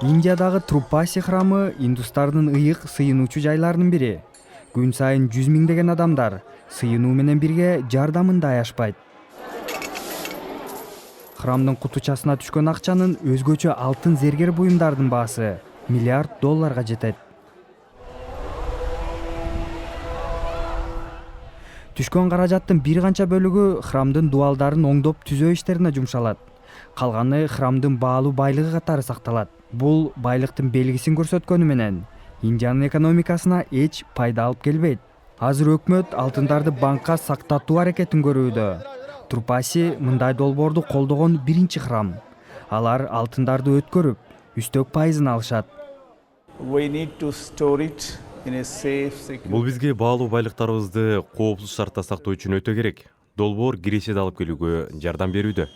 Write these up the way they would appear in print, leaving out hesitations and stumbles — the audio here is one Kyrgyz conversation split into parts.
Индиядагы Трупаси храмы индустардын ыйык сыйынуучу жайларынын бири. Күн сайын 100 миңдеген адамдар сыйынуу менен бирге жардамында аяшпайт. Храмдын кутучасына түшкөн акчанын өзгөчө алтын зергер буюмдардын баасы $1 миллиард жетет. Түшкөн каражаттын бир канча бөлүгү храмдын дуалдарын оңдоп түзөө иштерине жумшалат. Калганы храмдын баалуу байлыгы катары сакталат. Бул байлыктын белгисин көрсөткөнү менен Индиянын экономикасына эч пайда алып келбейт. Азыр өкмөт алтындарды банкка сактатуу аракетин көрүүдө. Трупаси мындай долбоорду колдогон биринчи храм. Алар алтындарды өткөрүп, үстөк пайызын алышат. Бул бизге баалуу байлыктарыбызды коопсуз шартта сактоо үчүн өтө керек. Долбоор киреше алып келүүгө жардам берүүдө.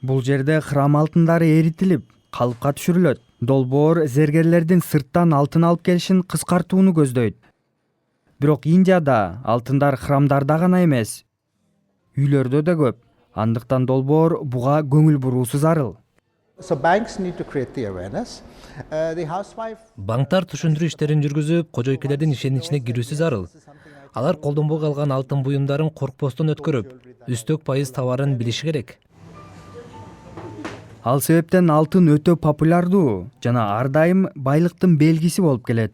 Бул жерде храм алтындары эритилип, калыпка түшүрүлөт. Долбоор зергерлердин сырттан алтын алып келишин кыскартууну көздөйт. Бирок Индияда алтындар храмдарда гана эмес, үйлөрдө да көп. Андыктан долбоор буга көңүл буруусу зарыл. Банктар түшүндүрүү иштерин жүргүзүп, кожойкелердин ишеничине кирүүсү зарыл. Алар колдонбой калган алтын буюмдарын коркпостон өткөрүп, үстөк пайыз товарын билиши керек. Ал себептен алтын өтө популярдуу жана ар дайым байлыктын белгиси болуп келет.